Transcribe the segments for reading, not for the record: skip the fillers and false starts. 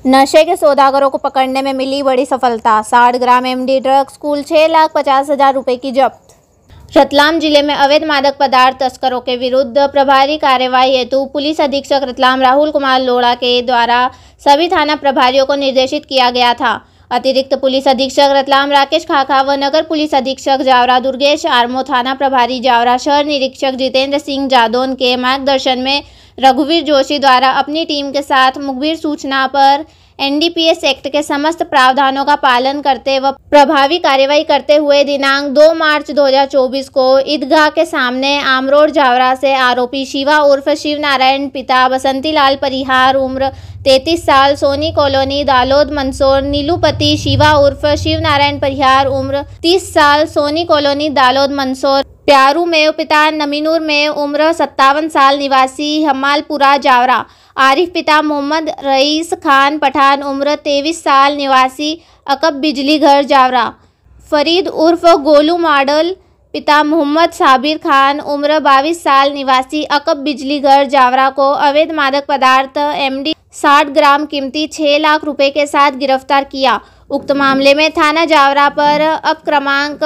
नशे के सौदागरों को पकड़ने में मिली बड़ी सफलता। 60 ग्राम एमडी ड्रग्स, कुल 6,50,000 रुपए की जब्त। रतलाम जिले में अवैध मादक पदार्थ तस्करों के विरुद्ध प्रभावी कार्रवाई हेतु पुलिस अधीक्षक रतलाम राहुल कुमार लोढ़ा के द्वारा सभी थाना प्रभारियों को निर्देशित किया गया था। अतिरिक्त पुलिस अधीक्षक रतलाम राकेश खाखा व नगर पुलिस अधीक्षक जावरा दुर्गेश आर्मो, थाना प्रभारी जावरा, शहर निरीक्षक जितेंद्र सिंह जादौन के मार्गदर्शन में रघुवीर जोशी द्वारा अपनी टीम के साथ मुखबिर सूचना पर एनडीपीएस एक्ट के समस्त प्रावधानों का पालन करते व प्रभावी कार्रवाई करते हुए दिनांक 2 मार्च 2024 को ईदगाह के सामने आमरोड जावरा से आरोपी शिवा उर्फ शिव नारायण पिता बसंतीलाल परिहार उम्र 33 साल, सोनी कॉलोनी दालोद मंदसौर, नीलूपति शिवा उर्फ शिव नारायण परिहार उम्र 30 साल, सोनी कॉलोनी दालोद मंदसौर, प्यारू मेव पिता नमीनूर मेव उम्र 57 साल निवासी हमालपुरा जावरा, आरिफ पिता मोहम्मद रईस खान पठान उम्र 23 साल निवासी अकब बिजली घर जावरा, फरीद उर्फ गोलू मॉडल पिता मोहम्मद साबिर खान उम्र 22 साल निवासी अकब बिजली घर जावरा को अवैध मादक पदार्थ एमडी 60 ग्राम कीमती 6 लाख रुपए के साथ गिरफ्तार किया। उक्त मामले में थाना जावरा पर अब क्रमांक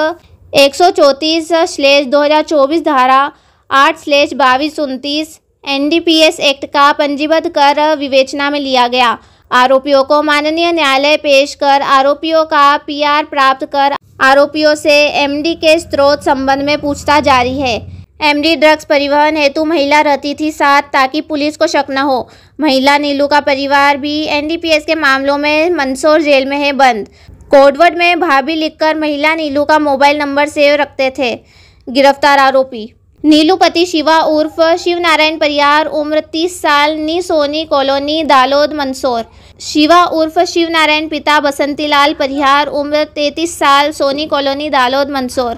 134/2024 धारा 8/2229 एनडीपीएस एक्ट का पंजीबद्ध कर विवेचना में लिया गया। आरोपियों को माननीय न्यायालय पेश कर आरोपियों का पीआर प्राप्त कर आरोपियों से एमडी के स्रोत संबंध में पूछताछ जारी है। एमडी ड्रग्स परिवहन हेतु महिला रहती थी साथ ताकि पुलिस को शक न हो। महिला नीलू का परिवार भी एनडीपीएस के मामलों में मंदसौर जेल में है बंद। कोडवर्ड में भाभी लिखकर महिला नीलू का मोबाइल नंबर सेव रखते थे। गिरफ्तार आरोपी नीलूपति शिवा उर्फ शिव नारायण परिहार उम्र 30 साल, नी सोनी कॉलोनी दालोद मंदसौर। शिवा उर्फ शिव नारायण पिता बसंतीलाल परिहार उम्र 33 साल, सोनी कॉलोनी दालोद मंदसौर।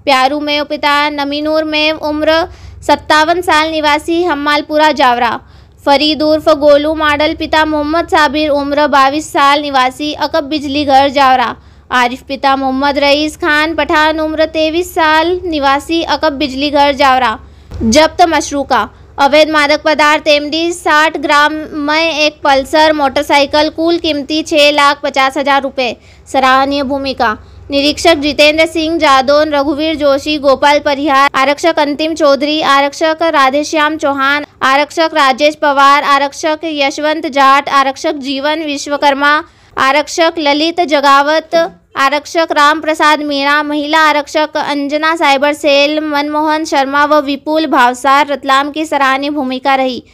प्यारू मेव पिता नमीनूर मेव उम्र 57 साल निवासी हमालपुरा जावरा। फरीद उर्फ गोलू मॉडल पिता मोहम्मद साबिर उम्र 22 साल निवासी अकब बिजली घर जावरा। आरिफ पिता मोहम्मद रईस खान पठान उम्र 23 साल निवासी अकब बिजली घर जावरा। जब्त मशरूका अवैध मादक पदार्थ एमडी 60 ग्राम में एक पल्सर मोटरसाइकिल, कुल कीमती 6,50,000 रुपये। सराहनीय भूमिका निरीक्षक जितेंद्र सिंह जादौन, रघुवीर जोशी, गोपाल परिहार, आरक्षक अंतिम चौधरी, आरक्षक राधेश्याम चौहान, आरक्षक राजेश पवार, आरक्षक यशवंत जाट, आरक्षक जीवन विश्वकर्मा, आरक्षक ललित जगावत, आरक्षक राम प्रसाद मीणा, महिला आरक्षक अंजना साइबर सेल, मनमोहन शर्मा व विपुल भावसार रतलाम की सराहनीय भूमिका रही।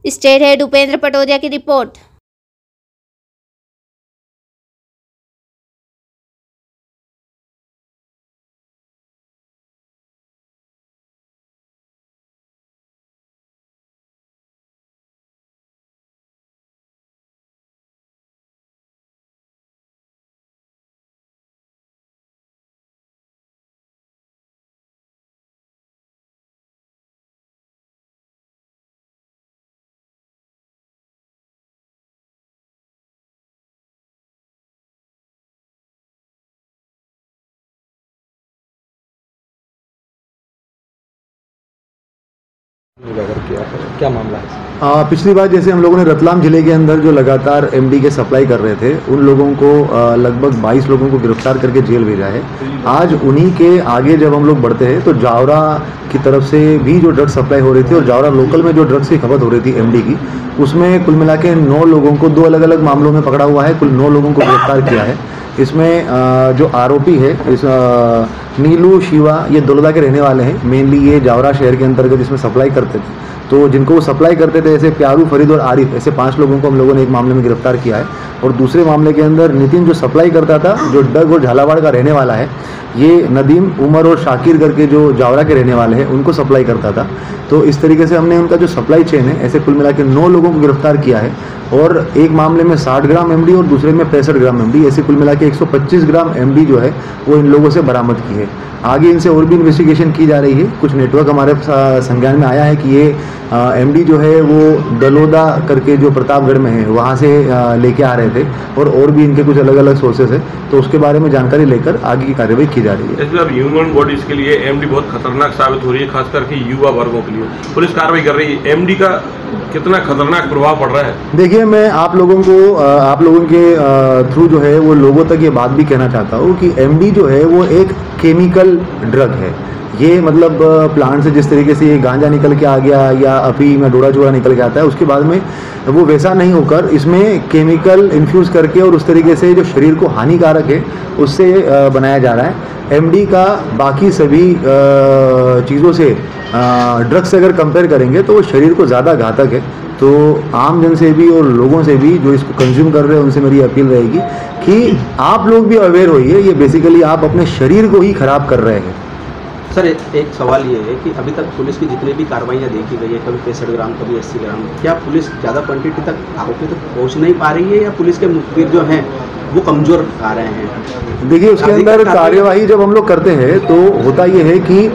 स्टेट हेड उपेंद्र पटोदिया की रिपोर्ट। क्या मामला है? पिछली बार जैसे हम लोगों ने रतलाम जिले के अंदर जो लगातार एमडी के सप्लाई कर रहे थे, उन लोगों को लगभग 22 लोगों को गिरफ्तार करके जेल भेजा है। आज उन्हीं के आगे जब हम लोग बढ़ते हैं तो जावरा की तरफ से भी जो ड्रग्स सप्लाई हो रही थी और जावरा लोकल में जो ड्रग्स की खपत हो रही थी एमडी की, उसमें कुल मिला के 9 लोगों को 2 अलग अलग मामलों में पकड़ा हुआ है। कुल 9 लोगों को गिरफ्तार किया है। इसमें जो आरोपी है इस नीलू शिवा, ये दौलता के रहने वाले हैं। मेनली ये जावरा शहर के अंतर्गत इसमें सप्लाई करते थे। तो जिनको वो सप्लाई करते थे ऐसे प्यारू, फरीद और आरिफ, ऐसे 5 लोगों को हम लोगों ने एक मामले में गिरफ्तार किया है। और दूसरे मामले के अंदर नितिन जो सप्लाई करता था, जो डग और झालावाड़ का रहने वाला है, ये नदीम, उमर और शाकिर करके जो जावरा के रहने वाले हैं उनको सप्लाई करता था। तो इस तरीके से हमने उनका जो सप्लाई चेन है ऐसे कुल मिला के 9 लोगों को गिरफ्तार किया है। और एक मामले में 60 ग्राम एमडी और दूसरे में 65 ग्राम एमडी, ऐसे कुल मिला के 125 ग्राम एमडी जो है वो इन लोगों से बरामद की है। आगे इनसे और भी इन्वेस्टिगेशन की जा रही है। कुछ नेटवर्क हमारे संज्ञान में आया है कि ये एमडी जो है वो दलोदा करके जो प्रतापगढ़ में है वहाँ से लेके आ रहे थे और भी इनके कुछ अलग अलग सोर्सेस है, तो उसके बारे में जानकारी लेकर आगे की कार्रवाई की जा रही है। इसलिए अब ह्यूमन बॉडीज के लिए एमडी बहुत खतरनाक साबित हो रही है, खास करके युवा वर्गों के लिए। पुलिस कार्रवाई कर रही है, एमडी का कितना खतरनाक प्रभाव पड़ रहा है? देखिए, मैं आप लोगों के थ्रू जो है वो लोगों तक ये बात भी कहना चाहता हूँ कि एमडी जो है वो एक केमिकल ड्रग है। ये मतलब प्लांट से जिस तरीके से ये गांजा निकल के आ गया या अफीम या डोडा चूड़ा निकल के आता है, उसके बाद में वो वैसा नहीं होकर इसमें केमिकल इन्फ्यूज़ करके और उस तरीके से जो शरीर को हानिकारक है उससे बनाया जा रहा है। एमडी का बाकी सभी चीज़ों से ड्रग्स से अगर कंपेयर करेंगे तो वो शरीर को ज़्यादा घातक है। तो आम जन से भी और लोगों से भी जो इसको कंज्यूम कर रहे हैं उनसे मेरी अपील रहेगी कि आप लोग भी अवेयर होइए, ये बेसिकली आप अपने शरीर को ही खराब कर रहे हैं। सर, एक सवाल ये है कि अभी तक पुलिस की जितनी भी कार्रवाइयाँ देखी गई है, कभी 65 ग्राम कभी 80 ग्राम, क्या पुलिस ज़्यादा क्वांटिटी तक आरोपी तक पहुँच नहीं पा रही है या पुलिस के मुखबिर जो हैं वो कमज़ोर आ रहे हैं? देखिए, उसके अंदर कार्यवाही जब हम लोग करते हैं तो होता ये है कि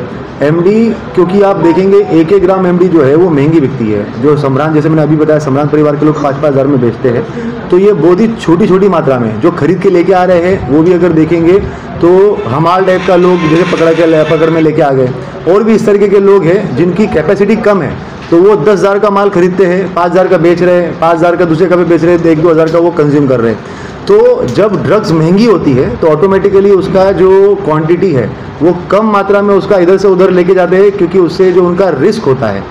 एमडी, क्योंकि आप देखेंगे 1-1 ग्राम एमडी जो है वो महंगी बिकती है। जो सम्रांत, जैसे मैंने अभी बताया, सम्रांत परिवार के लोग 5-5 हज़ार में बेचते हैं, तो ये बहुत ही छोटी छोटी मात्रा में जो खरीद के लेके आ रहे हैं वो भी अगर देखेंगे तो हमाल टाइप का लोग जैसे पकड़ में लेके आ गए, और भी इस तरीके के लोग हैं जिनकी कैपेसिटी कम है, तो वो 10 हज़ार का माल खरीदते हैं, 5 हज़ार का बेच रहे हैं, 5 हज़ार का दूसरे का भी बेच रहे हैं, 1-2 हज़ार का वो कंज्यूम कर रहे हैं। तो जब ड्रग्स महंगी होती है तो ऑटोमेटिकली उसका जो क्वांटिटी है वो कम मात्रा में उसका इधर से उधर लेके जाते हैं, क्योंकि उससे जो उनका रिस्क होता है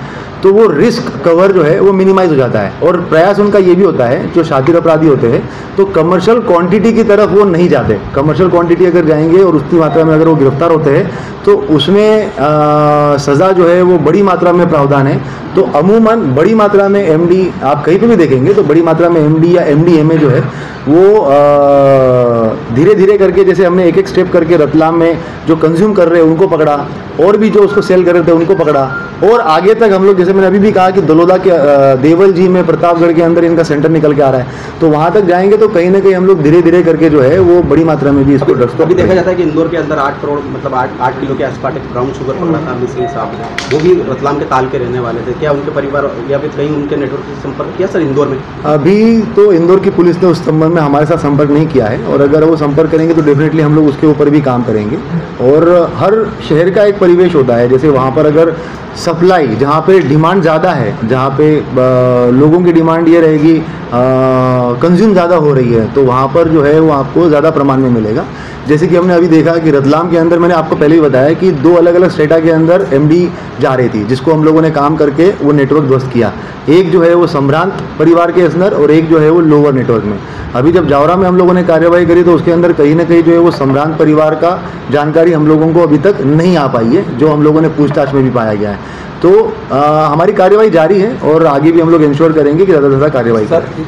तो वो रिस्क कवर जो है वो मिनिमाइज हो जाता है। और प्रयास उनका ये भी होता है, जो शातिर अपराधी होते हैं तो कमर्शियल क्वांटिटी की तरफ वो नहीं जाते। कमर्शियल क्वांटिटी अगर जाएंगे और उतनी मात्रा में अगर वो गिरफ्तार होते हैं तो उसमें सज़ा जो है वो बड़ी मात्रा में प्रावधान है। तो अमूमन बड़ी मात्रा में एमडी आप कहीं पे भी देखेंगे तो बड़ी मात्रा में एमडी या एमडीएमए जो है वो धीरे धीरे करके, जैसे हमने एक स्टेप करके रतलाम में जो कंज्यूम कर रहे हैं उनको पकड़ा, और भी जो उसको सेल कर रहे थे उनको पकड़ा, और आगे तक हम लोग, जैसे मैंने अभी भी कहा कि दलोदा के देवल जी में प्रतापगढ़ के अंदर इनका सेंटर निकल के आ रहा है, तो वहाँ तक जाएंगे तो कहीं ना कहीं हम लोग धीरे धीरे करके जो है वो बड़ी मात्रा में भी इसको ड्रग्स को अभी देखा जाता है कि इंदौर के अंदर 8 करोड़ मतलब 8 किलो के आसपास एक ब्राउन शुगर पकड़ा था मिसिंग साहब, वो भी रतलाम के ताल के रहने वाले थे। क्या उनके परिवार या फिर कहीं उनके नेटवर्क से संपर्क किया सर इंदौर में? अभी तो इंदौर की पुलिस ने उस संबंध में हमारे साथ संपर्क नहीं किया है, और अगर वो संपर्क करेंगे तो डेफिनेटली हम लोग उसके ऊपर भी काम करेंगे। और हर शहर का एक परिवेश होता है, जैसे वहाँ पर अगर सप्लाई, जहाँ पे डिमांड ज़्यादा है, जहाँ पे लोगों की डिमांड ये रहेगी, कंज्यूम ज़्यादा हो रही है, तो वहाँ पर जो है वो आपको ज़्यादा प्रमाण में मिलेगा। जैसे कि हमने अभी देखा कि रतलाम के अंदर, मैंने आपको पहले ही बताया कि 2 अलग अलग स्टेटा के अंदर एमडी जा रही थी, जिसको हम लोगों ने काम करके वो नेटवर्क ध्वस्त किया। एक जो है वो सम्रांत परिवार के अंदर और एक जो है वो लोअर नेटवर्क में। अभी जब जावरा में हम लोगों ने कार्रवाई करी तो उसके अंदर कहीं ना कहीं जो है वो सम्रांत परिवार का जानकारी हम लोगों को अभी तक नहीं आ पाई है, जो हम लोगों ने पूछताछ में भी पाया गया है। तो हमारी कार्रवाई जारी है और आगे भी हम लोग इंश्योर करेंगे कि ज़्यादा से ज़्यादा कार्रवाई करें।